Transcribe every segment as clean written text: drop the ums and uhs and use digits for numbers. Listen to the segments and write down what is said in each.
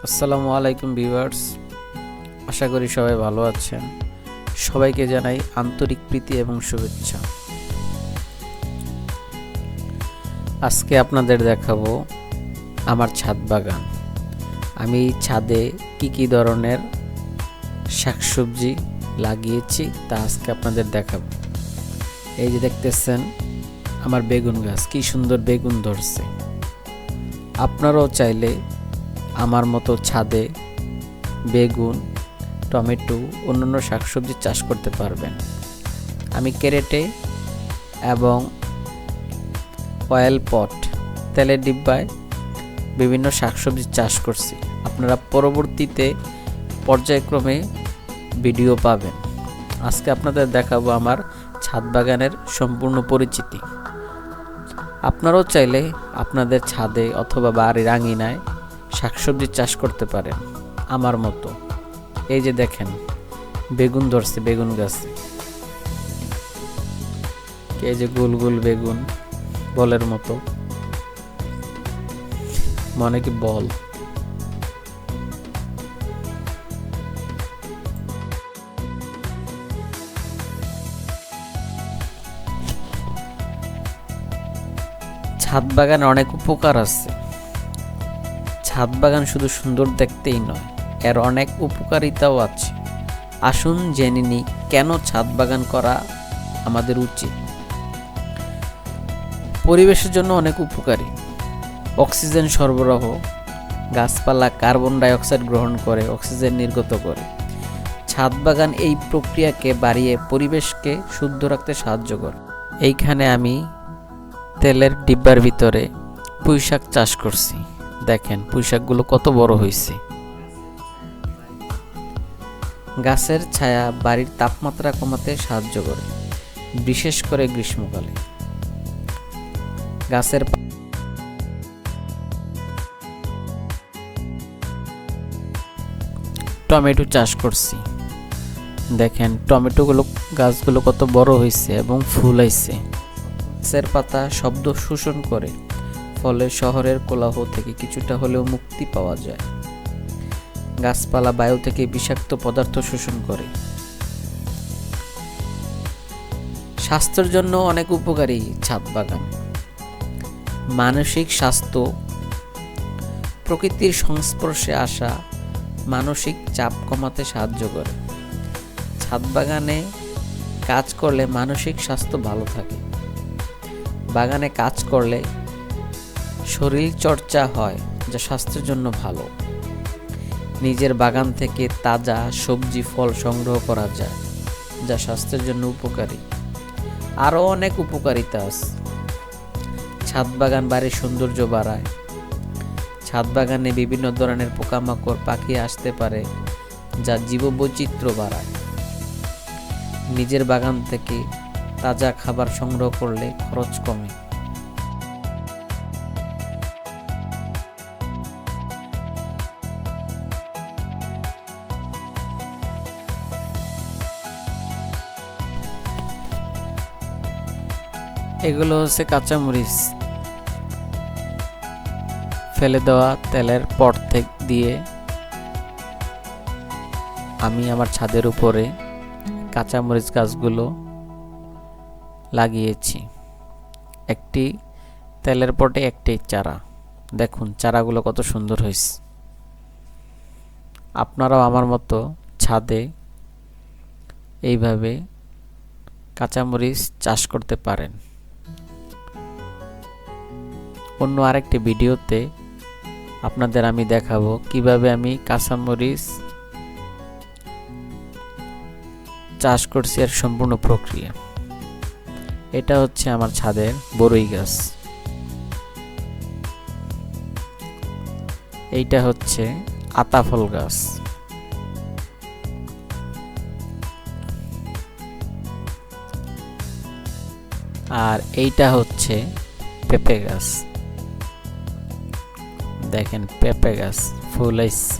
আসসালামু আলাইকুম ভিউয়ার্স, আশা করি সবাই ভালো আছেন। সবাইকে জানাই আন্তরিক প্রীতি এবং শুভেচ্ছা। আজকে আপনাদের দেখাবো আমার ছাদ বাগান। আমি ছাদে কি ধরনের শাকসবজি লাগিয়েছি তা আজকে আপনাদের দেখাবো। এই যে দেখতেছেন আমার বেগুন গাছ, কি সুন্দর বেগুন ধরছে। আপনারাও চাইলে আমার মতো ছাদে বেগুন, টমেটো, অন্যান্য শাকসবজি চাষ করতে পারবেন। আমি ক্যারেটে এবং অয়েল পট, তেলের ডিব্বায় বিভিন্ন শাকসবজি চাষ করছি। আপনারা পরবর্তীতে পর্যায়ক্রমে ভিডিও পাবেন। আজকে আপনাদের দেখাবো আমার ছাদ বাগানের সম্পূর্ণ পরিচিতি। আপনারাও চাইলে আপনাদের ছাদে অথবা বাড়ির আঙিনায় শাকসবজি চাষ করতে পারেন আমার মতো। এই যে দেখেন বেগুন ধরছে বেগুন গাছে, এই যে গোল গোল বেগুন, বলের মতো, মনে কি বল। ছাদ বাগানে অনেক উপকার আছে। ছাদ বাগান শুধু সুন্দর দেখতেই নয়, এর অনেক উপকারিতাও আছে। আসুন জেনে নিই কেন ছাদ বাগান করা আমাদের উচিত। পরিবেশের জন্য অনেক উপকারী। অক্সিজেন সরবরাহ, গাছপালা কার্বন ডাই অক্সাইড গ্রহণ করে অক্সিজেন নির্গত করে। ছাদ বাগান এই প্রক্রিয়াকে বাড়িয়ে পরিবেশকে শুদ্ধ রাখতে সাহায্য করে। এইখানে আমি তেলের ডিব্বার ভিতরে পুঁইশাক চাষ করছি। দেখেন পুঁইশাকগুলো কত বড় হয়েছে। গাছের ছায়া বাড়ির তাপমাত্রা কমাতে সাহায্য করে, বিশেষ করে গ্রীষ্মকালে। গাছের টমেটো চাষ করছি। দেখেন টমেটোগুলো, গাছগুলো কত বড় হয়েছে এবং ফুল হয়েছে। গাছের পাতা শব্দ শোষণ করে, ফলে শহরের কোলাহল থেকে কিছুটা হলেও মুক্তি পাওয়া যায়। গাছপালা বায়ু থেকে বিষাক্ত পদার্থ শোষণ করে। স্বাস্থ্যের জন্য অনেক উপকারী ছাদ বাগান। মানসিক স্বাস্থ্য, প্রকৃতির সংস্পর্শে আসা মানসিক চাপ কমাতে সাহায্য করে। ছাদ বাগানে কাজ করলে মানসিক স্বাস্থ্য ভালো থাকে। বাগানে কাজ করলে শরীর চর্চা হয়, যা স্বাস্থ্যের জন্য ভালো। নিজের বাগান থেকে তাজা সবজি ফল সংগ্রহ করা যায়, যা স্বাস্থ্যের জন্য উপকারী। আরও অনেক উপকারিতা আছে। ছাদ বাগান বাড়ির সৌন্দর্য বাড়ায়। ছাদ বাগানে বিভিন্ন ধরনের পোকামাকড়, পাখি আসতে পারে, যা জীববৈচিত্র্য বাড়ায়। নিজের বাগান থেকে তাজা খাবার সংগ্রহ করলে খরচ কমে। এগুলো হচ্ছে কাঁচামরিচ, ফেলে দেওয়া তেলের পট থেকে দিয়ে আমি আমার ছাদের উপরে কাঁচামরিচ গাছগুলো লাগিয়েছি। একটি তেলের পটে একটি চারা। দেখুন চারাগুলো কত সুন্দর হয়েছে। আপনারাও আমার মতো ছাদে এইভাবে কাঁচামরিচ চাষ করতে পারেন। অন্য আরেকটি ভিডিওতে আপনাদের আমি দেখাবো কিভাবে আমি কাঁচামরিচ চাষ করছি, এর সম্পূর্ণ প্রক্রিয়া। এটা হচ্ছে আমার ছাদের বরই গাছ। এইটা হচ্ছে আতাফল গাছ। আর এইটা হচ্ছে পেঁপে গাছ। দেখেন পেঁপে গাছ ফুল হইছে।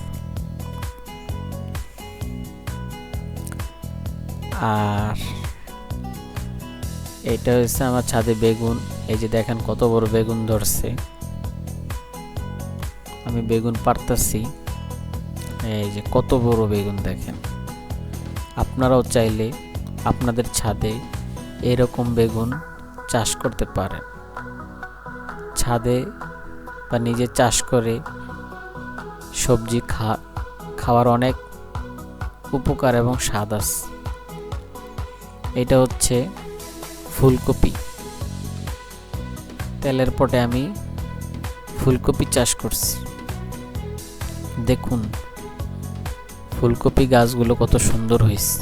আর এটা হচ্ছে আমার ছাদে বেগুন। এই যে দেখেন কত বড় বেগুন ধরছে। আমি বেগুন পারতাছি। এই যে কত বড় বেগুন দেখেন। আপনারাও চাইলে আপনাদের ছাদে এরকম বেগুন চাষ করতে পারেন। ছাদে বা নিজে চাষ করে সবজি খাওয়ার অনেক উপকার এবং স্বাদ আছে। এটা হচ্ছে ফুলকপি। তেলের পটে আমি ফুলকপি চাষ করছি। দেখুন ফুলকপি গাছগুলো কত সুন্দর হয়েছে,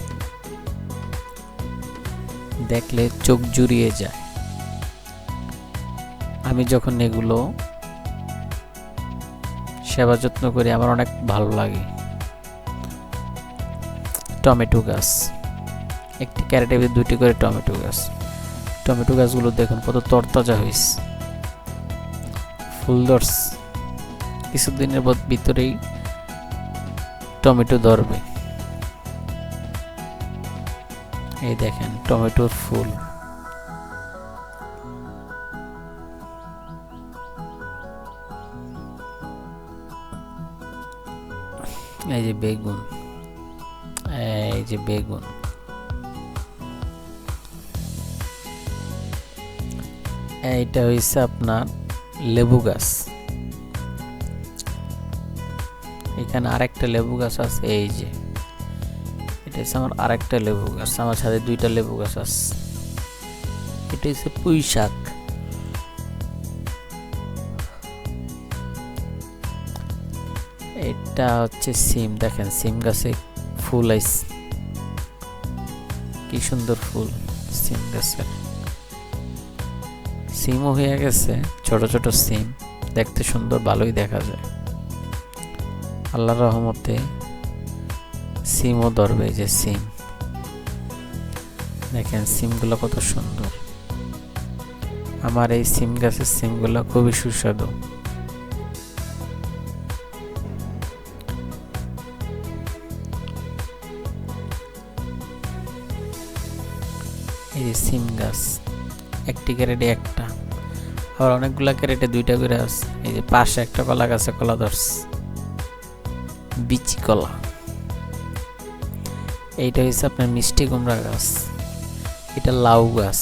দেখলে চোখ জুড়িয়ে যায়। আমি যখন এগুলো সেবা যত্ন করি আমার অনেক ভালো লাগে। টমেটো গাছ, একটি ক্যারেটে 2টি করে টমেটো গাছ। টমেটো গাছগুলো দেখুন কত তরতাজা হয়েছে, ফুল ধরছে। কিছুদিনের ভিতরেই টমেটো ধরবে। এই দেখেন টমেটোর ফুল। এই যে বেগুন, এই যে বেগুন। এইটা হইছে আপনার লেবু গাছ। এখানে আরেকটা লেবু গাছ আছে। এই যে এটা হচ্ছে আমার আরেকটা লেবু গাছ। আমার সাথে 2টা লেবু গাছ আছে। এটা হচ্ছে পুঁই শাক। এটা হচ্ছে সিম। দেখেন সিম গাছে ফুল আইছে, কি সুন্দর ফুল সিম গাছের। সিমও হয়ে গেছে, ছোট ছোট সিম, দেখতে সুন্দর, ভালোই দেখা যায়। আল্লাহর রহমতে সিমও ধরবে। যে সিম দেখেন, সিমগুলো কত সুন্দর। আমার এই সিম গাছের সিমগুলো খুবই সুস্বাদু। এই যে সিম গাছ, একটি ক্যারেটে একটা, আবার অনেকগুলা ক্যারেটে 2টা করে আছে। এই যে পাশে একটা কলা গাছে কলা ধরছে, বিচি কলা। এইটা হচ্ছে আপনার মিষ্টি কুমড়া গাছ। এটা লাউ গাছ।